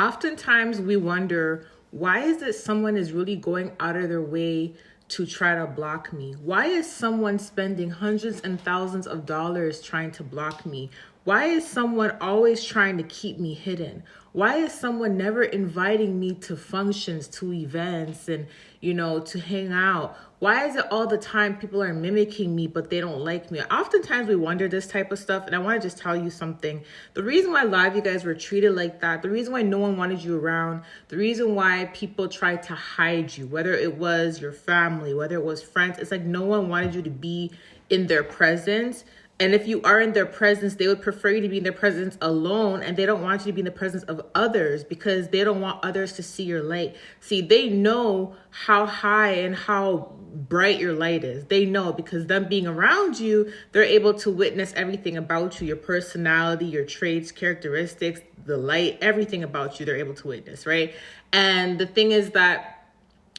Oftentimes we wonder, why is it someone is really going out of their way to try to block me? Why is someone spending hundreds and thousands of dollars trying to block me? Why is someone always trying to keep me hidden? Why is someone never inviting me to functions, to events, and, to hang out? Why is it all the time people are mimicking me, but they don't like me? Oftentimes we wonder this type of stuff, and I want to just tell you something. The reason why a lot of you guys were treated like that, the reason why no one wanted you around, the reason why people tried to hide you, whether it was your family, whether it was friends, it's like no one wanted you to be in their presence. And if you are in their presence, they would prefer you to be in their presence alone, and they don't want you to be in the presence of others because they don't want others to see your light. See, they know how high and how bright your light is. They know because them being around you, they're able to witness everything about you, your personality, your traits, characteristics, the light, everything about you, they're able to witness, right? And the thing is that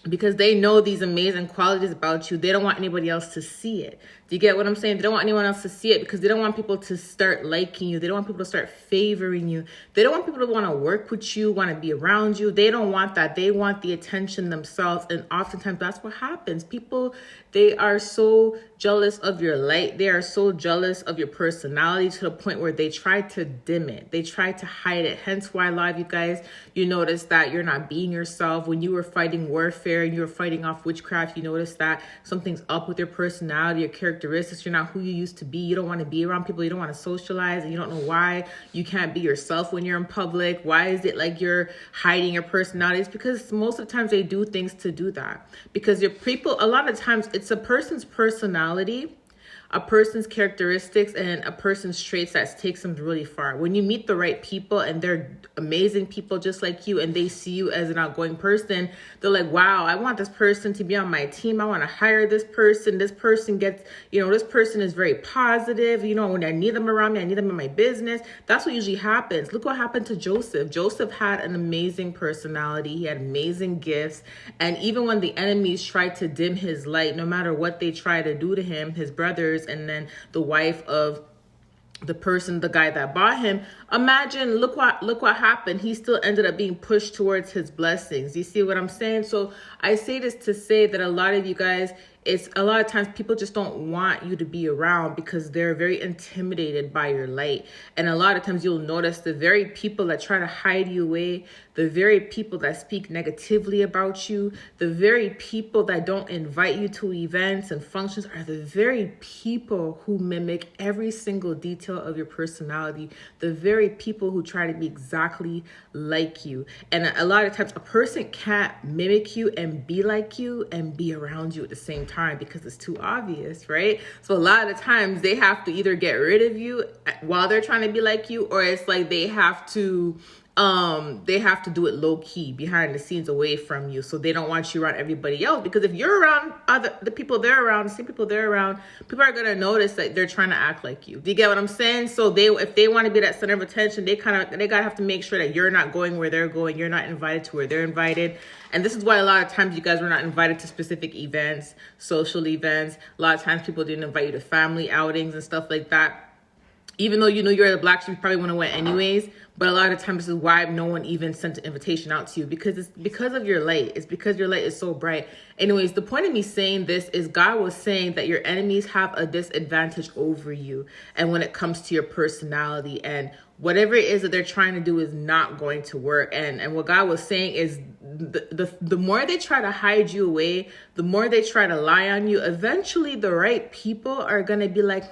because they know these amazing qualities about you, they don't want anybody else to see it. Do you get what I'm saying? They don't want anyone else to see it because they don't want people to start liking you. They don't want people to start favoring you. They don't want people to want to work with you, want to be around you. They don't want that. They want the attention themselves. And oftentimes that's what happens. People, they are so jealous of your light. They are so jealous of your personality to the point where they try to dim it. They try to hide it. Hence why a lot of you guys, you notice that you're not being yourself. When you were fighting warfare and you were fighting off witchcraft, you notice that something's up with your personality, your characteristics. You're not who you used to be. You don't want to be around people. You don't want to socialize, and you don't know why you can't be yourself when you're in public. Why is it like you're hiding your personality? It's because most of the times they do things to do that. Because your people, a lot of times it's a person's personality, a person's characteristics, and a person's traits that takes them really far. When you meet the right people and they're amazing people just like you, and they see you as an outgoing person, they're like, wow, I want this person to be on my team. I want to hire this person. This person gets, this person is very positive. When I need them around me, I need them in my business. That's what usually happens. Look what happened to Joseph. Joseph had an amazing personality. He had amazing gifts. And even when the enemies tried to dim his light, no matter what they try to do to him, his brothers, and then the wife of the guy that bought him, imagine, look what happened. He still ended up being pushed towards his blessings. You see what I'm saying? So I say this to say that a lot of you guys, it's a lot of times people just don't want you to be around because they're very intimidated by your light. And a lot of times you'll notice the very people that try to hide you away, the very people that speak negatively about you, the very people that don't invite you to events and functions are the very people who mimic every single detail of your personality, the very people who try to be exactly like you. And a lot of times a person can't mimic you and be like you and be around you at the same time because it's too obvious, right? So a lot of times they have to either get rid of you while they're trying to be like you, or it's like they have to do it low key behind the scenes away from you. So they don't want you around everybody else, because if you're around the people they're around, the same people they're around, people are going to notice that they're trying to act like you. Do you get what I'm saying? So if they want to be that center of attention, they got to have to make sure that you're not going where they're going. You're not invited to where they're invited. And this is why a lot of times you guys were not invited to specific events, social events. A lot of times people didn't invite you to family outings and stuff like that. Even though you're the black sheep, you probably want to win anyways. But a lot of times this is why no one even sent an invitation out to you, because it's because of your light. It's because your light is so bright. Anyways, the point of me saying this is God was saying that your enemies have a disadvantage over you. And when it comes to your personality, and whatever it is that they're trying to do is not going to work. And what God was saying is the more they try to hide you away, the more they try to lie on you, eventually the right people are going to be like,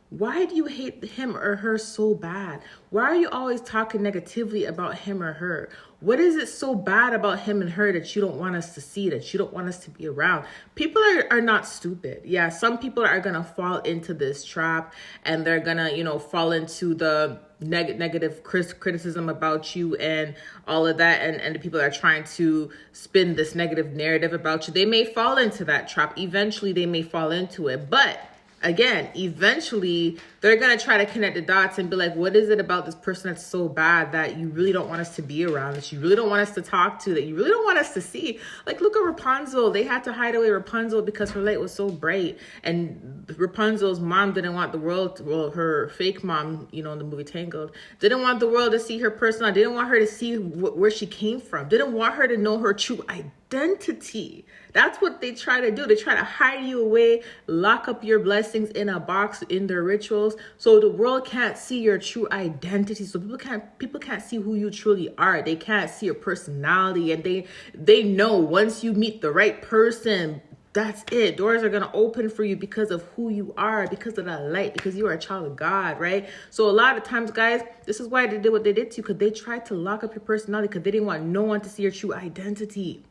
why do you hate him or her so bad? Why are you always talking negatively about him or her? What is it so bad about him and her that you don't want us to see, that you don't want us to be around? People are not stupid. Yeah, some people are going to fall into this trap, and they're going to, fall into the negative criticism about you and all of that. And the people that are trying to spin this negative narrative about you, they may fall into that trap. Eventually, they may fall into it. But again, eventually they're going to try to connect the dots and be like, what is it about this person that's so bad that you really don't want us to be around, that you really don't want us to talk to, that you really don't want us to see? Like, look at Rapunzel. They had to hide away Rapunzel because her light was so bright. And Rapunzel's mom didn't want the world, well, her fake mom, you know, in the movie Tangled, didn't want the world to see her personality, didn't want her to see where she came from, didn't want her to know her true identity. That's what they try to do. They try to hide you away, lock up your blessings in a box in their rituals, so the world can't see your true identity. So people can't see who you truly are. They can't see your personality, and they know once you meet the right person, that's it. Doors are going to open for you because of who you are, because of that light, because you are a child of God, right? So a lot of times, guys, this is why they did what they did to you, because they tried to lock up your personality, because they didn't want no one to see your true identity.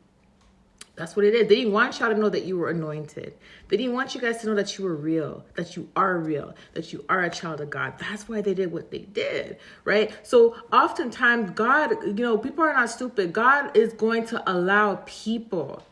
That's what it is. They didn't want y'all to know that you were anointed. They didn't want you guys to know that you were real, that you are real, that you are a child of God. That's why they did what they did, right? So oftentimes God, you know, people are not stupid. God is going to allow people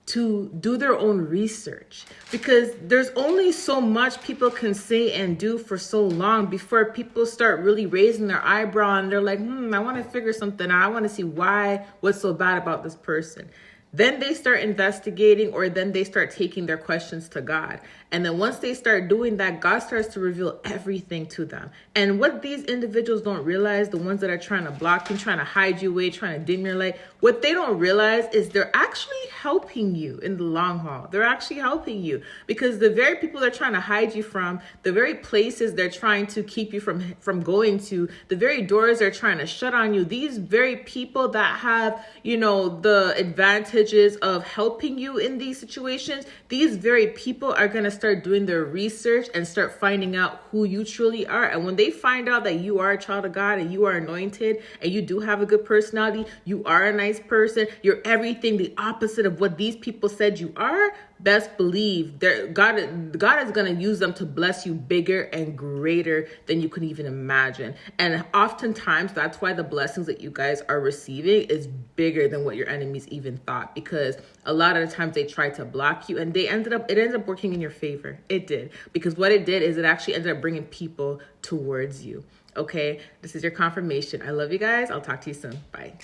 to do their own research, because there's only so much people can say and do for so long before people start really raising their eyebrow and they're like, I want to figure something out. I want to see what's so bad about this person. Then they start investigating, or then they start taking their questions to God. And then once they start doing that, God starts to reveal everything to them. And what these individuals don't realize, the ones that are trying to block you, trying to hide you away, trying to dim your light, what they don't realize is they're actually helping you in the long haul. They're actually helping you, because the very people they're trying to hide you from, the very places they're trying to keep you from going to, the very doors they're trying to shut on you, these very people that have, you know, the advantages of helping you in these situations, these very people are going to start doing their research and start finding out who you truly are. And when they find out that you are a child of God and you are anointed and you do have a good personality, you are a nice person, you're everything the opposite of what these people said you are, best believe God is going to use them to bless you bigger and greater than you can even imagine. And oftentimes that's why the blessings that you guys are receiving is bigger than what your enemies even thought, because a lot of the times they tried to block you and it ended up working in your favor. It did, because what it did is it actually ended up bringing people towards you. Okay, this is your confirmation. I love you guys. I'll talk to you soon. Bye.